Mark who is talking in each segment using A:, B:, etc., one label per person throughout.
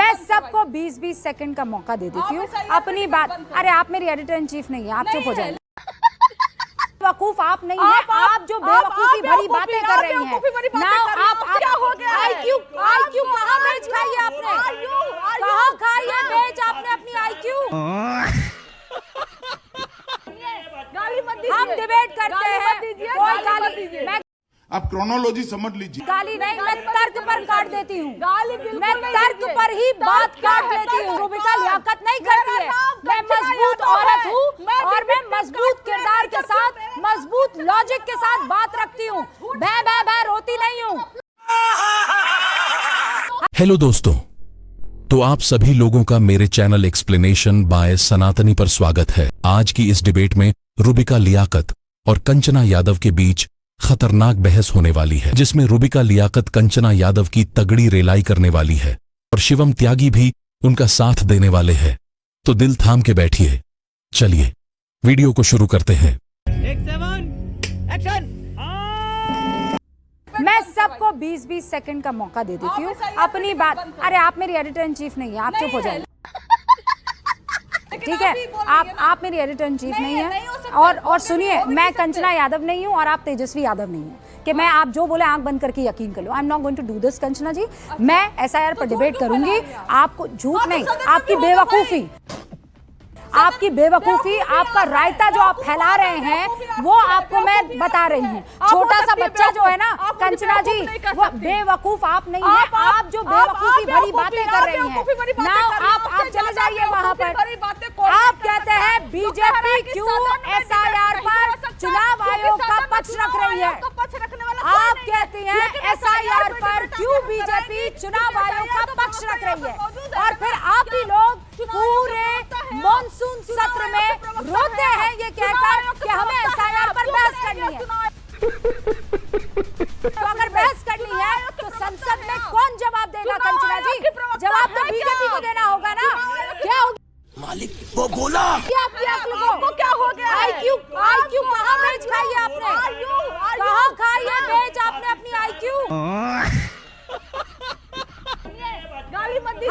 A: मैं सबको 20-20 सेकंड का मौका दे देती हूँ अपनी बात। अरे आप मेरी एडिटर इन चीफ नहीं है, आप चुप हो जाइए। बेवकूफ आप नहीं है, आप जो बेवकूफी भरी बातें कर रही हैं ना, आप क्या हो गया? आईक्यू कहाँ बेच खाई है आपने? कहाँ खाई है बेच आपने अपनी आईक्यू? हम डिबेट करते हैं, कोई गाली मैं
B: आप क्रोनोलॉजी समझ लीजिए।
A: गाली नहीं, मैं तर्क पर काट देती हूँ, मैं तर्क पर ही बात काट लेती हूँ। रूबिका लियाकत नहीं करती है। मैं मजबूत औरत हूँ और मैं मजबूत किरदार के साथ, मजबूत लॉजिक के साथ बात रखती हूँ। भै भै भै रोती नहीं हूँ।
C: हेलो दोस्तों, तो आप सभी लोगों का मेरे चैनल एक्सप्लेनेशन बाय सनातनी पर स्वागत है। आज की इस डिबेट में रूबिका लियाकत और कंचना यादव के बीच खतरनाक बहस होने वाली है, जिसमें रूबिका लियाकत कंचना यादव की तगड़ी रेलाई करने वाली है और शिवम त्यागी भी उनका साथ देने वाले हैं। तो दिल थाम के बैठिए, चलिए वीडियो को शुरू करते हैं।
A: मैं सबको 20-20 सेकंड का मौका दे देती हूँ अपनी बात। अरे आप मेरी एडिटर इन चीफ नहीं है, आप चुप हो जाइए। ठीक है, आप मेरी एडिटर इन चीफ नहीं है। और सुनिए, मैं कंचना यादव नहीं हूँ और आप तेजस्वी यादव नहीं है कि मैं आप जो बोले आंख बंद करके यकीन कर लो। I am not going to do this Kanchana ji. मैं SIR पर डिबेट करूंगी। आपको झूठ नहीं, आपकी बेवकूफी, आपका रायता जो आप फैला रहे हैं वो आपको मैं बता रही हूँ। छोटा सा बच्चा जो है ना कंचना जी, वो बेवकूफ आप नहीं है। आप जो बेवकूफी भरी बातें कर रही हैं ना, आप चले जाइए वहां पर। आप कहते हैं बीजेपी क्यों SIR पर चुनाव आयोग का पक्ष रख रही है। आप कहती हैं SIR पर क्यों बीजेपी चुनाव आयोग का पक्ष रख रही है, और फिर आप ही लोग पूरे मॉनसून सत्र में रोते हैं ये कहकर कि हमें SIR पर बहस करनी है। तो अगर बहस करनी है तो संसद में कौन जवाब देगा कंचना जी? जवाब तो बीजेपी को देना होगा ना। क्या होगा
C: मालिक वो बोला
A: आपकी अक्ल को क्या हो गया? आईक्यू कहाँ बेच खाई है आपने? कहाँ खाई है बेच आपने अपनी आईक्यू?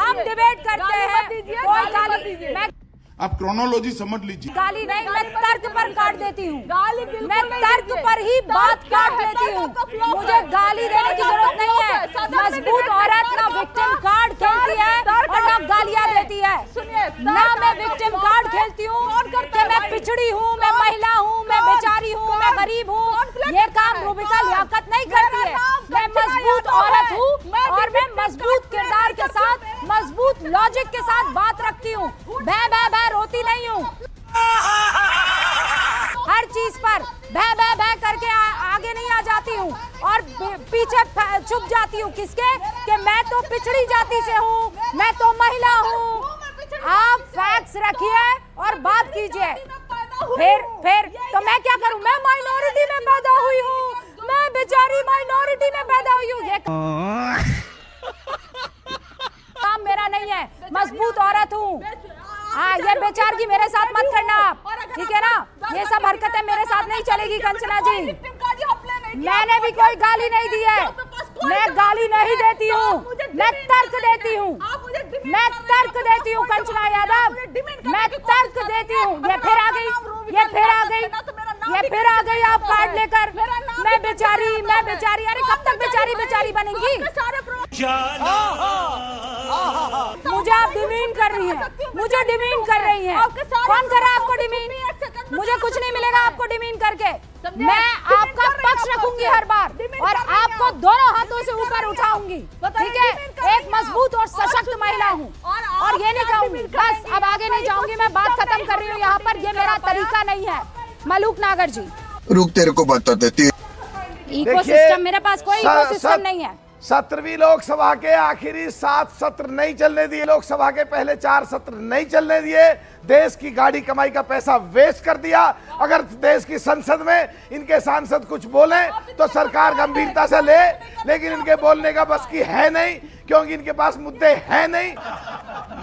A: हम डिबेट करते हैं, कोई गाली मैं
B: आप क्रोनोलॉजी समझ लीजिए।
A: गाली नहीं, मैं तर्क पर काट देती हूँ, मैं तर्क पर ही बात काट लेती हूँ। मुझे गाली देने की जरूरत नहीं है। मजबूत औरत ना विक्टिम कार्ड खेलती है और ना गालियाँ देती है। ना मैं विक्टिम कार्ड खेलती हूँ कि मैं पिछड़ी हूँ, मैं महिला हूँ, मैं बेचारी हूँ, मैं गरीब हूँ। ये काम रूबिका लियाकत नहीं करती है। मैं मजबूत औरत हूँ और मैं मजबूत किरदार के साथ, मजबूत लॉजिक के साथ बात रखती हूँ। भै भै भै रोती नहीं हूँ। हर चीज पर भै भै भै करके आगे नहीं आ जाती हूँ और पीछे छुप जाती हूँ। किसके? कि मैं तो पिछड़ी जाति से हूँ, मैं तो महिला हूँ। आप फैक्ट्स रखिए और बात कीजिए। फिर तो मैं क्या करूँ? मैं माइनॉरिटी में पैदा हुई हूँ, मैं बेचारी माइनॉरिटी में पैदा हुई हूँ। ये काम मेरा नहीं है। मजबूत औरत हूँ। हाँ, ये बेचारगी मेरे साथ मत करना आप, ठीक है ना? ये सब हरकतें मेरे साथ नहीं चलेगी कंचना जी। मैंने भी कोई गाली नहीं दी है, मैं गाली नहीं देती हूँ, मैं तर्क देती हूँ, मैं तर्क देती हूँ कंचना यादव, मैं तर्क देती हूँ। ये फिर आ गई आप कार्ड लेकर। मैं बेचारी, अरे कब तक बेचारी बनेंगी? मुझे आप डिमीन कर रही हैं, मुझे डिमीन कर रही हैं। कौन कर रहा है आपको डिमीन? मुझे कुछ नहीं मिलेगा आपको डिमीन करके। मैं आपका पक्ष रखूंगी हर बार और आपको दोनों हाथों से ऊपर उठाऊंगी, ठीक है? एक मजबूत और सशक्त महिला हूँ और ये नहीं कहूंगी। बस अब आगे नहीं जाऊंगी, मैं बात खत्म कर रही हूँ यहाँ पर। ये मेरा तरीका नहीं है। मलूक नागर जी,
D: रुक तेरे को बता देती।
A: इकोसिस्टम, मेरे पास कोई इकोसिस्टम नहीं है।
E: 17वीं लोकसभा के आखिरी 7 सत्र नहीं चलने दिए, लोकसभा के पहले 4 सत्र नहीं चलने दिए, देश की गाड़ी कमाई का पैसा वेस्ट कर दिया। अगर देश की संसद में इनके सांसद कुछ बोले तो सरकार गंभीरता से ले, लेकिन इनके बोलने का बस की है नहीं, क्योंकि इनके पास मुद्दे हैं नहीं।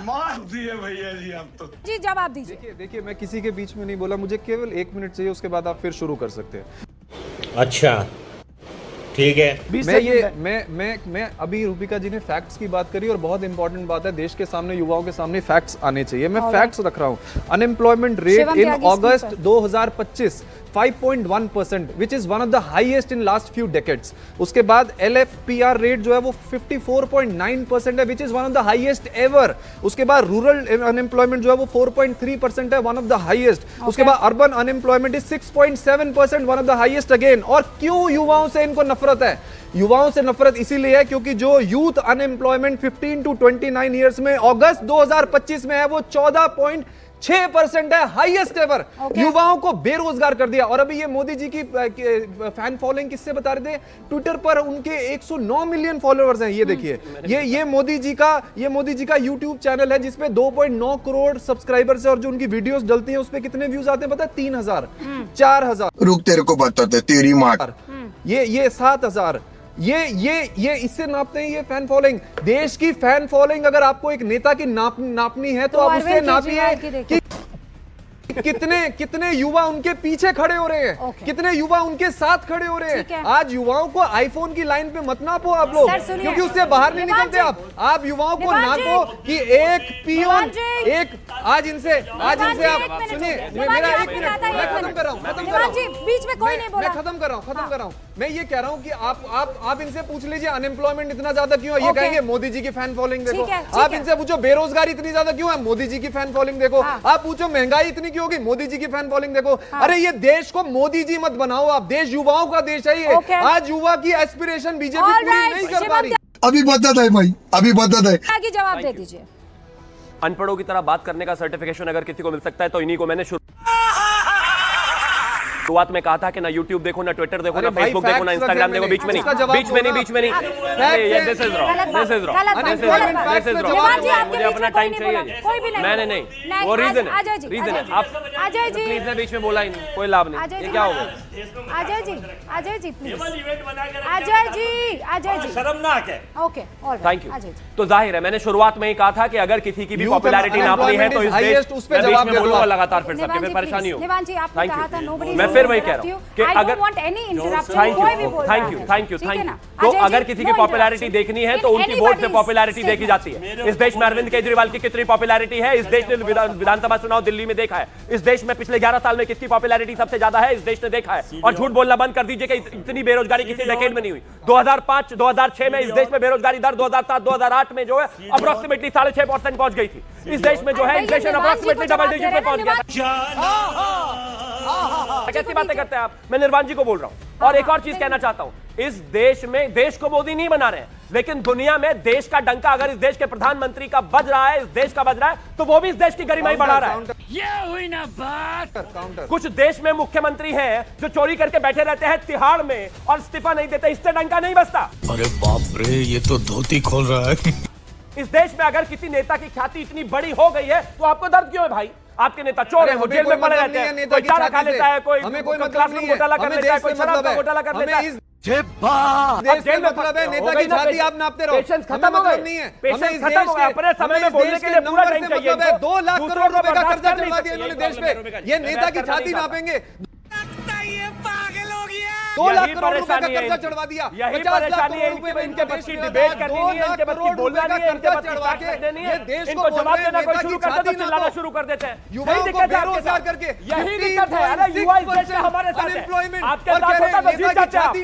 B: मार दिए भैया जी आप तो।
A: जी जवाब दीजिए।
F: देखिए मैं किसी के बीच में नहीं बोला, मुझे केवल 1 मिनट चाहिए, उसके बाद आप फिर शुरू कर सकते हैं।
G: अच्छा
B: ठीक है।
E: 20
F: मैं
E: सेकंड है।
F: मैं अभी रूबिका जी ने फैक्ट्स की बात करी और बहुत इंपॉर्टेंट बात है, देश के सामने युवाओं के सामने फैक्ट्स आने चाहिए। मैं फैक्ट्स रख रहा हूं। Unemployment rate
A: Shivam
F: in
A: Tyagi
F: August
A: speaker.
F: 2025 5.1%, which is one of the highest in last few decades. उसके बाद LFPR रेट जो है वो 54.9% है, which is one of the highest ever. उसके बाद रूरल अनएम्प्लॉयमेंट जो है वो 4.3% है, वन ऑफ द हाईएस्ट। उसके बाद urban unemployment is 6.7%, one of the highest again. और क्यों युवाओं से इनको नफरत है? युवाओं से नफरत इसीलिए है क्योंकि जो यूथ अनएम्प्लॉयमेंट 15 टू 29 ईयर्स में अगस्त 2025 में है वो 14.6% है, हाईएस्ट एवर। युवाओं को बेरोजगार कर दिया। और अभी ये मोदी जी की फैन फॉलोइंग किससे बता रहे थे? ट्विटर पर उनके 109 मिलियन फॉलोअर्स हैं। ये देखिए, ये मोदी जी का यूट्यूब चैनल है जिसपे 2.9 करोड़ सब्सक्राइबर्स है और जो उनकी वीडियोस डलती हैं उस पे कितने व्यूज आते हैं पता है? 3000, 4000,
D: रुक तेरे को बताते तेरी माँ।
F: ये 7000। ये इससे नापते हैं ये फैन फॉलोइंग। देश की फैन फॉलोइंग अगर आपको एक नेता की नापनी है तो आप उससे
A: अरविंद
F: नापिए
A: केजरीवाल की देखिए।
F: कि कितने युवा उनके पीछे खड़े हो रहे हैं,
A: Okay.
F: कितने युवा उनके साथ खड़े हो रहे
A: ठीक है।
F: हैं। आज युवाओं को आईफोन की लाइन पे मत नापो आप लोग,
A: सर, सुनिए।
F: क्योंकि उससे बाहर नहीं
A: निवान
F: निकलते
A: जी।
F: आप युवाओं को
A: निवान
F: नापो
A: जी।
F: कि एक पियोन
A: निवान जी।
F: एक आज इनसे
A: जी,
F: आप
A: एक मिनट।
F: सुनिए
A: निवान
F: मेरा
A: जी,
F: एक
A: आपकी
F: मिनट
A: बात है,
F: मैं
A: एक
F: खत्म
A: मिनट।
F: कर रहा हूँ
A: निवान जी, बीच में कोई नहीं बोला।
F: मैं खत्म कर रहा हूँ मैं ये कह रहा हूँ कि आप इनसे पूछ लीजिए अनएम्प्लॉयमेंट इतना ज्यादा क्यों है? ये
A: Okay.
F: कहेंगे मोदी जी की फैन फॉलोइंग देखो।
A: ठीक है, ठीक
F: आप
A: है।
F: इनसे पूछो बेरोजगारी इतनी ज्यादा क्यों है? मोदी जी की फैन फॉलोइंग देखो।
A: हाँ।
F: आप पूछो महंगाई इतनी क्यों होगी? मोदी जी की फैन फॉलोइंग देखो। अरे ये देश को मोदी जी मत बनाओ आप, देश युवाओं का देश है ये।
A: Okay.
F: आज युवा की एस्पिरेशन बीजेपी
A: All
F: पूरी
A: right,
F: नहीं कर
A: शिवम
F: पा रही।
D: अभी बता दे भाई, अभी बता दे।
A: आगे जवाब दे दीजिए।
G: अनपढ़ों की तरह बात करने का सर्टिफिकेशन अगर किसी को मिल सकता है तो इन्हीं को। मैंने शुरुआत में कहा था कि ना YouTube देखो, ना Twitter देखो, ना
F: अरे भाई,
G: Facebook देखो, ना
F: facts
G: Instagram
F: रखे
G: देखो, बीच में
F: मैंने। इसका
G: नहीं,
F: जवाब
G: बीच में नहीं,
F: दो
G: बीच में नहीं।
F: Facts
G: ये
F: है।
G: this is wrong,
A: गलत बात,
G: this is wrong,
A: गलत बात,
G: this is
A: गलत
G: wrong,
A: बात।
G: this is wrong।
A: निवान जी, आपके
G: मुझे
A: बीच
G: अपना
A: में कोई
G: टाइम
A: नहीं
G: चाहिए।
A: बोला, कोई भी नहीं
G: मैंने
A: बोला।
G: नहीं, वो रीजन है,
A: अजय जी,
G: रीजन है।
A: अजय
G: आप
A: अजय जी,
G: प्लीज ने बीच में बोला ही नहीं, कोई लाभ
A: अजय
G: नहीं। ये
A: जी,
G: क्या होगा?
A: अजय जी प्लीज। अजय जी
B: शर्मनाक है।
A: Okay, alright.
G: Thank you.
A: Ajay ji,
G: तो जाहिर है मैंने शुरुआत में ही कहा था कि अगर किसी की भी
F: Youth
G: पॉपुलैरिटी नापनी है तो इस
F: unemployment is
G: देश
F: highest, उस पे
G: मैं बीच
F: जवाब
G: में
F: दे दो
G: बोलूंगा
F: आप।
G: लगातार फिर
A: निवान
G: सबके
A: जी,
G: परेशानी
A: please।
G: हो।
A: निवान जी, आपने
G: Thank
A: कहा
G: you.
A: था nobody
G: मैं
A: is
G: फिर वही
A: interrupt
G: कह रहा
A: you.
G: हूं कि
A: I don't
G: अगर
A: want any interruption.
G: थैंक
A: कोई भी
G: यू
A: बोल रहा
G: थैंक यू
A: है।
G: थैंक यू
A: ठीक है
G: थैंक
A: ना?
G: यू। तो
A: अजय जी,
G: अगर किसी की
A: no
G: पॉपुलैरिटी
A: interruption.
G: देखनी है
A: In
G: तो उनकी वोट से
A: anybody's
G: पॉपुलैरिटी देखी
A: statement.
G: जाती है। इस देश में अरविंद केजरीवाल की कितनी पॉपुलैरिटी है? इस देश ने विधानसभा चुनाव दिल्ली में देखा है। इस देश में पिछले 11 साल में किसकी पॉपुलैरिटी सबसे ज्यादा है? इस देश ने देखा है। और झूठ बोलना बंद कर दीजिए कि इतनी बेरोजगारी किसी डेकेड में नहीं हुई। 2005 2006 में इस देश में बेरोजगारी दर 2007 2008 में जो है अप्रोक्सीमेटली 6.5% पहुंच गई थी। इस देश में जो है इन्फ्लेशन अप्रोक्सीमेटली डबल डिजिट पे पहुंच गया था। कैसी बातें करते हैं आप? मैं निर्वाण जी को बोल रहा हूं। और एक और चीज कहना चाहता हूं, इस देश में देश को मोदी नहीं बना रहे हैं, लेकिन दुनिया में देश का डंका अगर इस देश के प्रधानमंत्री का बज रहा है, इस देश का बज रहा है, तो वो भी इस देश की गरिमा ही बढ़ा रहा है।
F: ये हुई ना बात।
G: कुछ देश में मुख्यमंत्री हैं जो चोरी करके बैठे रहते हैं तिहाड़ में और इस्तीफा नहीं देते, इससे डंका नहीं बजता।
H: अरे बाप रे, ये तो धोती खोल रहा है।
G: इस देश में अगर किसी नेता की ख्याति इतनी बड़ी हो गई है तो आपको दर्द क्यों है भाई? आपके नेता चोर है, वो जेल में पड़े रहते हैं, कोई चारा खा लेता है, कोई क्लासरूम घोटाला कर लेता है, कोई शराब का घोटाला कर लेता है।
F: देश से मतलब है नेता की छाती आप नापते रहो।
G: पेशेंस खत्म हो
F: मतलब नहीं है।
G: पेशेंस खत्म हो गया। अपने समय में बोलने के लिए पूरा टाइम चाहिए।
F: 2 लाख करोड़ रुपए का कर्जा चढ़वा दिया इन्होंने देश पे। ये नेता की छाती नापेंगे। 2 लाख करोड़ रुपए का कर्जा चढ़वा दिया।
G: यही परेशानी है इनके बस की डिबेट करनी नहीं है, इनके बस की बोलना नहीं है, इनके बस की बात करनी नहीं है। इनको जवाब देना कोई शुरू करते तो चिल्लाना शुरू कर देते हैं।
F: युवाओं को बेरोजगार करके
G: यही दिक्कत है। अरे युवा इस देश में हमारे साथ है। आपके साथ होता तो जीत जाते आप।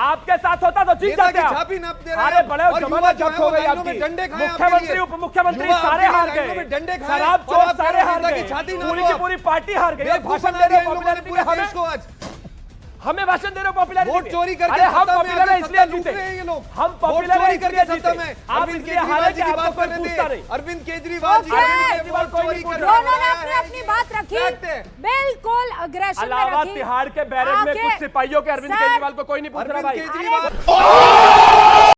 G: आपके साथ होता तो जीत जाते आप। अरे बड़े जमाना जब्त हो गई आपकी। मुख्यमंत्री उप मुख्यमंत्री सारे हार गए, शराब चोर सारे हार गए, पूरी की पूरी पार्टी हार गई। भाषण दे रहे हो पॉपुलैरिटी में, हमें भाषण दे रहे हो पॉपुलैरिटी।
F: वोट चोरी करके
G: अरे हम पॉपुलर है इसलिए
F: लूट
G: जीते।
F: रहे हैं ये लोग।
G: हम पॉपुलर है इसलिए जीते। आप
F: अरविंद
G: इसलिए
F: केजरीवाल
G: हारे
F: जी
G: कि
F: की
G: आपको
F: बात
G: कोई
F: करने
G: पूछता
F: दे।
G: नहीं।
F: अरविंद केजरीवाल जी
G: केजरीवाल चोरी कर रहा है।
A: दोनों ने अपनी अपनी बात रखी,
F: Fact है।
A: बिल्कुल अग्रेशन में
G: अलावा
A: रखी।
G: तिहाड़ के बैरक में
A: आगे-
G: कुछ सिपाहियों के अरविंद
A: सर,
G: केजरीवाल को कोई नहीं पूछ रहा
F: अरविंद
G: भाई।
F: केजरीवाल